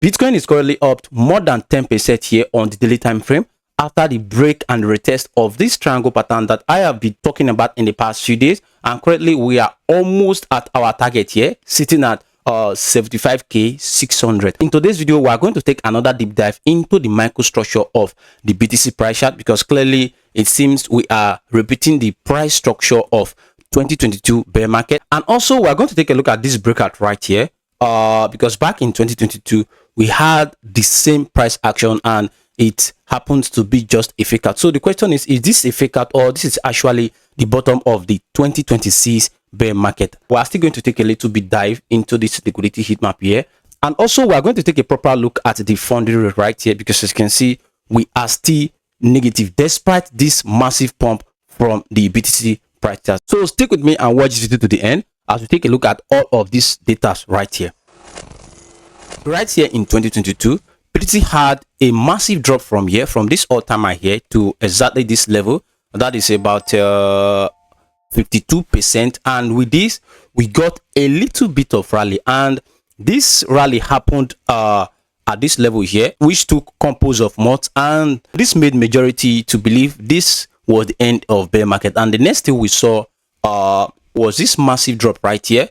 Bitcoin is currently up more than 10% here on the daily time frame after the break and retest of this triangle pattern that I have been talking about in the past few days. And currently we are almost at our target here, sitting at 75k600. In today's video, we are going to take another deep dive into the microstructure of the BTC price chart, because clearly it seems we are repeating the price structure of 2022 bear market. And also we are going to take a look at this breakout right here, because back in 2022 we had the same price action and it happens to be just a fake out. So the question is this a fake out, or this is actually the bottom of the 2026 bear market? We are still going to take a little bit dive into this liquidity heat map here, and also we are going to take a proper look at the funding rate right here, because as you can see we are still negative despite this massive pump from the BTC price chart. So stick with me and watch this video to the end as we take a look at all of these data right here. Right here in 2022, BTC had a massive drop from here, from this all-time high here to exactly this level. That is about 52%, and with this we got a little bit of rally, and this rally happened at this level here, which took composed of months, and this made majority to believe this was the end of bear market. And the next thing we saw was this massive drop right here,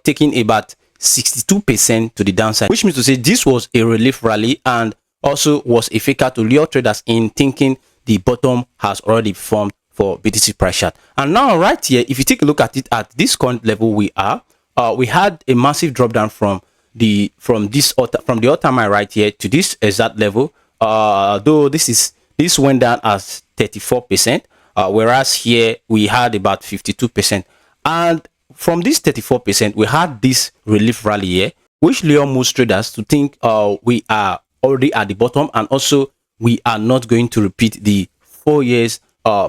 taking about 62% to the downside, which means to say this was a relief rally and also was a fake out to lure traders in thinking the bottom has already formed for BTC price chart. And now right here, if you take a look at it at this current level we are, we had a massive drop down from the all-time high right here to this exact level, though this went down as 34%, whereas here we had about 52%. And from this 34%, we had this relief rally here, which lure most traders to think we are already at the bottom, and also we are not going to repeat the 4 years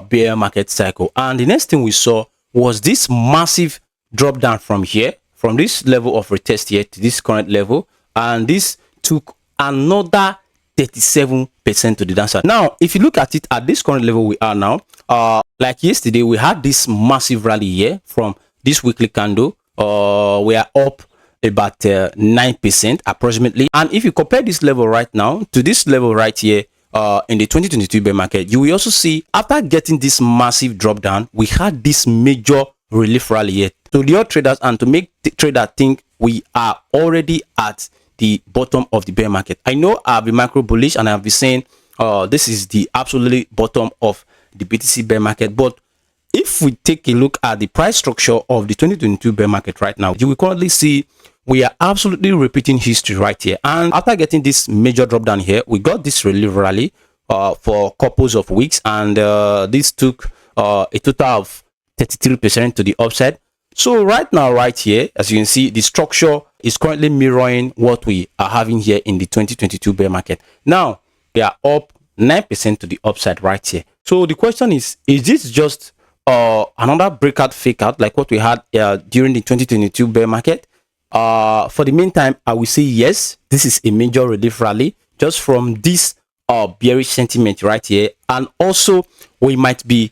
bear market cycle. And the next thing we saw was this massive drop down from here, from this level of retest here to this current level, and this took another 37% to the downside. Now if you look at it at this current level we are now, like yesterday we had this massive rally here from this weekly candle. We are up about 9% approximately, and if you compare this level right now to this level right here in the 2022 bear market, you will also see after getting this massive drop down, we had this major relief rally here to lure traders and to make the trader think we are already at the bottom of the bear market. I know I've been macro bullish and I've been saying this is the absolutely bottom of the BTC bear market, but if we take a look at the price structure of the 2022 bear market right now, you will currently see we are absolutely repeating history right here. And after getting this major drop down here, we got this relief rally for couples of weeks, and this took a total of 33% to the upside. So right now right here, as you can see, the structure is currently mirroring what we are having here in the 2022 bear market. Now we are up 9% to the upside right here. So the question is this just another breakout fake out like what we had during the 2022 bear market? For the meantime, I will say yes, this is a major relief rally just from this bearish sentiment right here, and also we might be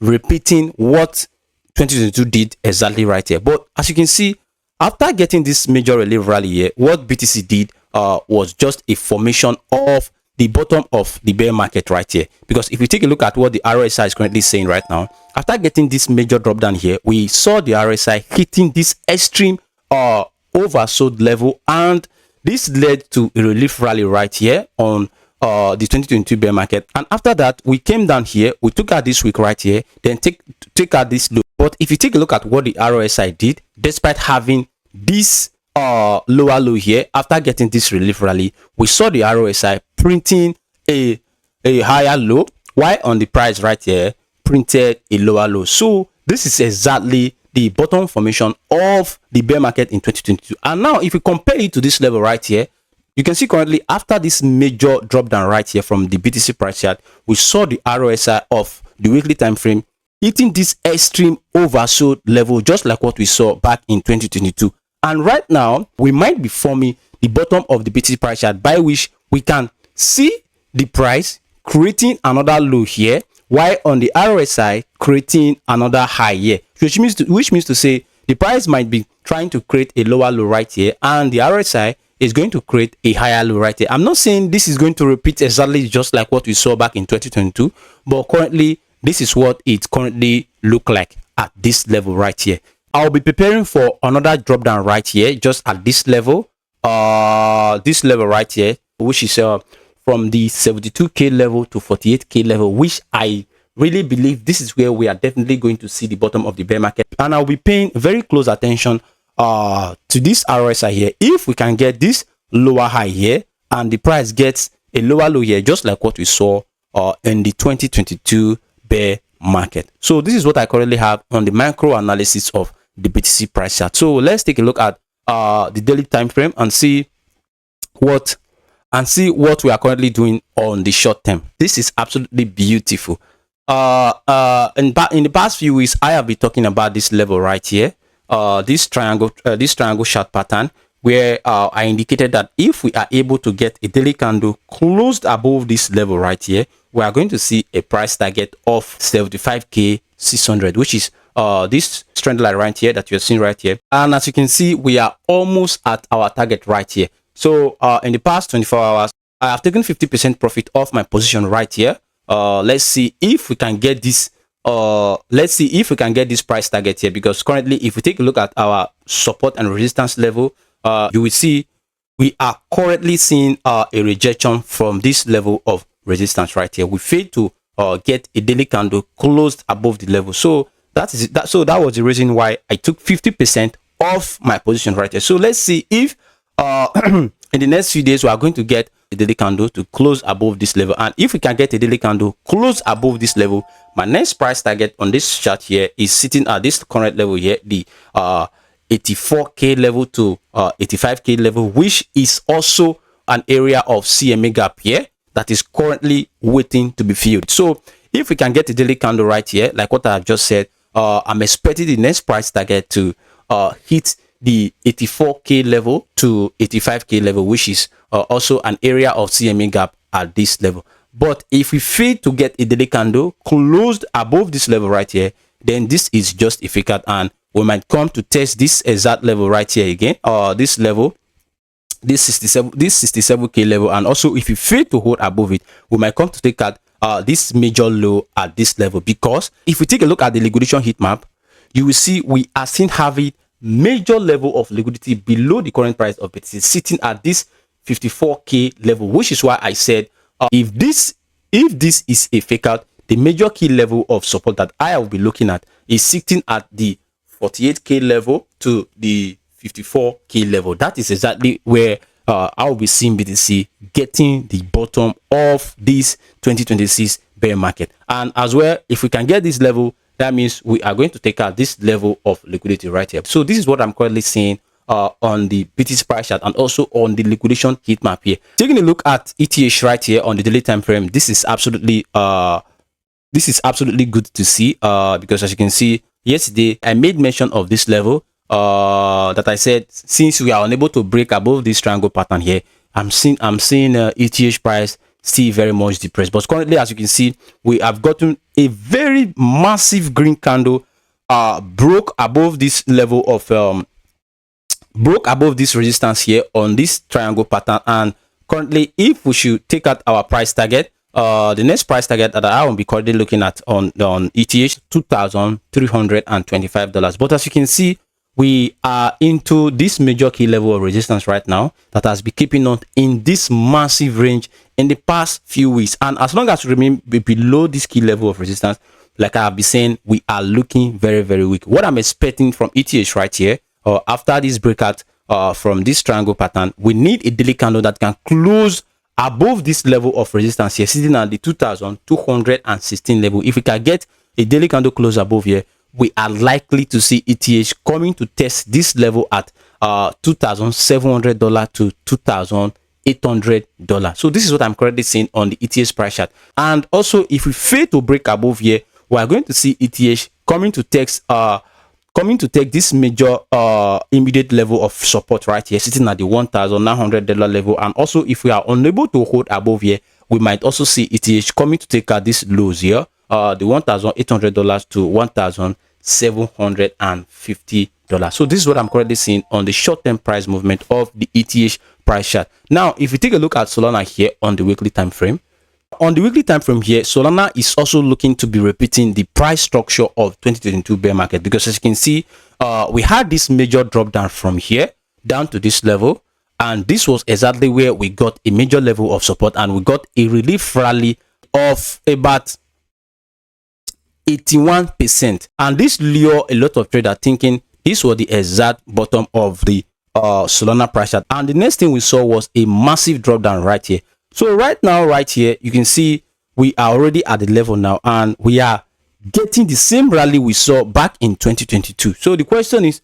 repeating what 2022 did exactly right here. But as you can see, after getting this major relief rally here, what BTC did was just a formation of the bottom of the bear market right here. Because if we take a look at what the RSI is currently saying right now, after getting this major drop down here, we saw the RSI hitting this extreme oversold level, and this led to a relief rally right here on the 2022 bear market. And after that, we came down here, we took out this week right here, then take out this low. But if you take a look at what the RSI did, despite having this lower low here, after getting this relief rally, we saw the RSI printing a higher low, while on the price right here printed a lower low. So this is exactly the bottom formation of the bear market in 2022. And now if you compare it to this level right here, you can see currently after this major drop down right here from the BTC price chart, we saw the RSI of the weekly time frame hitting this extreme oversold level, just like what we saw back in 2022. And right now we might be forming the bottom of the BTC price chart, by which we can see the price creating another low here, while on the RSI creating another high here, which means to say the price might be trying to create a lower low right here, and the RSI is going to create a higher low right here. I'm not saying this is going to repeat exactly just like what we saw back in 2022, but currently this is what it currently look like at this level right here. I'll be preparing for another drop down right here, just at this level right here, which is from the 72k level to 48k level, which I really believe this is where we are definitely going to see the bottom of the bear market. And I'll be paying very close attention to this RSI here. If we can get this lower high here and the price gets a lower low here, just like what we saw in the 2022 bear market. So this is what I currently have on the macro analysis of the BTC price chart. So let's take a look at the daily time frame and see what we are currently doing on the short term. This is absolutely beautiful. In the past few weeks, I have been talking about this level right here, this triangle chart pattern, where I indicated that if we are able to get a daily candle closed above this level right here, we are going to see a price target of 75k600, which is this trend line right here that you're seeing right here. And as you can see, we are almost at our target right here. So in the past 24 hours, I have taken 50% profit off my position right here. Let's see if we can get this price target here, because currently if we take a look at our support and resistance level, you will see we are currently seeing a rejection from this level of resistance right here. We failed to get a daily candle closed above the level. So that was the reason why I took 50% off my position right here. So let's see if in the next few days we are going to get a daily candle to close above this level. And if we can get a daily candle close above this level, my next price target on this chart here is sitting at this current level here, the 84k level to 85k level, which is also an area of CMA gap here that is currently waiting to be filled. So if we can get a daily candle right here, like what I have just said, I'm expecting the next price target to hit the 84k level to 85k level, which is also an area of CMA gap at this level. But if we fail to get a daily candle closed above this level right here, then this is just a fake out, and we might come to test this exact level right here again, this level, this 67k level. And also if you fail to hold above it, we might come to take out this major low at this level. Because if we take a look at the liquidation heat map, you will see we are still having major level of liquidity below the current price of BTC, sitting at this 54k level, which is why I said if this is a fake out, the major key level of support that I will be looking at is sitting at the 48k level to the 54k level. That is exactly where I will be seeing BTC getting the bottom of this 2026 bear market. And as well, if we can get this level, that means we are going to take out this level of liquidity right here. So this is what I'm currently seeing on the BTC price chart and also on the liquidation heat map here. Taking a look at ETH right here on the daily time frame, this is absolutely good to see, because as you can see, yesterday I made mention of this level that I said, since we are unable to break above this triangle pattern here, I'm seeing ETH price still very much depressed. But currently, as you can see, we have gotten a very massive green candle, broke above this level of broke above this resistance here on this triangle pattern. And currently, if we should take out our price target, the next price target that I will be currently looking at on ETH, $2,325. But as you can see, we are into this major key level of resistance right now that has been keeping on in this massive range in the past few weeks. And as long as we remain below this key level of resistance, like I have been saying, we are looking very, very weak. What I'm expecting from ETH right here, after this breakout from this triangle pattern, we need a daily candle that can close above this level of resistance here, sitting at the 2,216 level. If we can get a daily candle close above here, we are likely to see ETH coming to test this level at $2,700 to $2,800. So this is what I'm currently seeing on the ETH price chart. And also, if we fail to break above here, we are going to see ETH coming to take this major immediate level of support right here, sitting at the $1,900 level. And also, if we are unable to hold above here, we might also see ETH coming to take out this lows here, the $1,800 to $1,750. So this is what I'm currently seeing on the short-term price movement of the ETH price chart. Now, if you take a look at Solana here on the weekly time frame, on the weekly time frame here, Solana is also looking to be repeating the price structure of 2022 bear market, because as you can see, we had this major drop down from here down to this level, and this was exactly where we got a major level of support, and we got a relief rally of about 81%, and this lure a lot of traders thinking this was the exact bottom of the Solana price chart. And the next thing we saw was a massive drop down right here. So right now, right here, you can see we are already at the level now, and we are getting the same rally we saw back in 2022. So the question is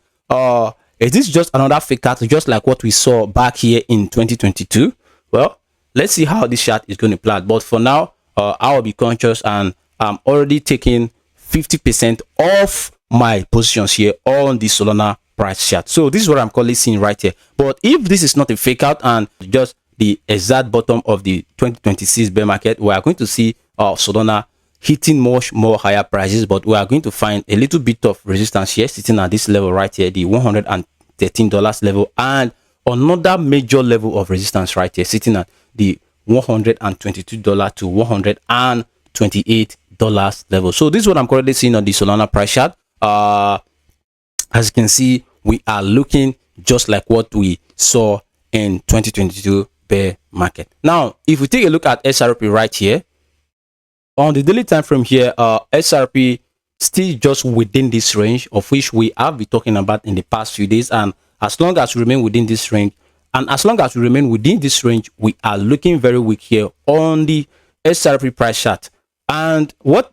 this just another fake out, just like what we saw back here in 2022? Well, let's see how this chart is going to play out. But for now, I'll be conscious, and I'm already taking 50% off my positions here on the Solana price chart. So this is what I'm currently seeing right here. But if this is not a fake out and just the exact bottom of the 2026 bear market, we are going to see Solana hitting much more higher prices, but we are going to find a little bit of resistance here sitting at this level right here, the $113 level, and another major level of resistance right here sitting at the $122 to $128 level. So this is what I'm currently seeing on the Solana price chart. As you can see, we are looking just like what we saw in 2022 bear market. Now, if we take a look at XRP right here on the daily time frame here, XRP still just within this range of which we have been talking about in the past few days. And as long as we remain within this range, we are looking very weak here on the XRP price chart. And what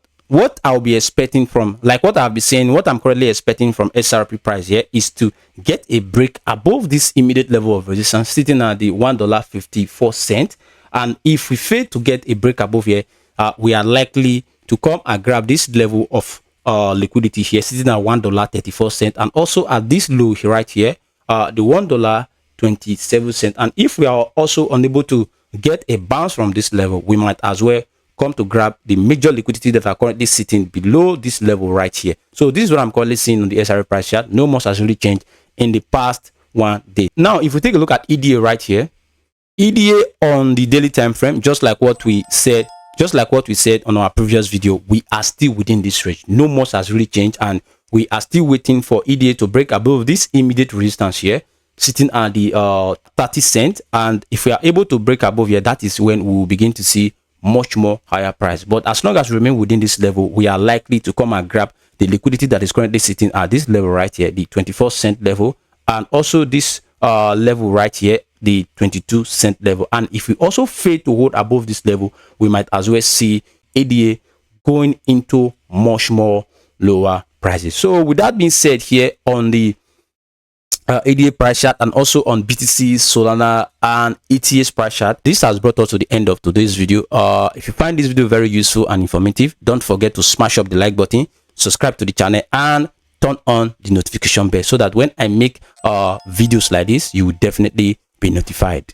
I'll be expecting from, like what I've been saying, what I'm currently expecting from XRP price here is to get a break above this immediate level of resistance sitting at the $1.54. And if we fail to get a break above here, we are likely to come and grab this level of liquidity here sitting at $1.34, and also at this low right here, the $1.27. And if we are also unable to get a bounce from this level, we might as well come to grab the major liquidity that are currently sitting below this level right here. So this is what I'm currently seeing on the XRP price chart. No much has really changed in the past 1 day. Now, if we take a look at EDA right here, EDA on the daily time frame, just like what we said on our previous video, we are still within this range. No much has really changed, and we are still waiting for EDA to break above this immediate resistance here sitting at the 30 cents. And if we are able to break above here, that is when we will begin to see much more higher price. But as long as we remain within this level, we are likely to come and grab the liquidity that is currently sitting at this level right here, the 24-cent level, and also this level right here, the 22-cent level. And if we also fail to hold above this level, we might as well see ADA going into much more lower prices. So with that being said, here on the ADA price chart and also on BTC, Solana, and ETH's price chart, this has brought us to the end of today's video. If you find this video very useful and informative, don't forget to smash up the like button, subscribe to the channel, and turn on the notification bell so that when I make videos like this, you will definitely be notified.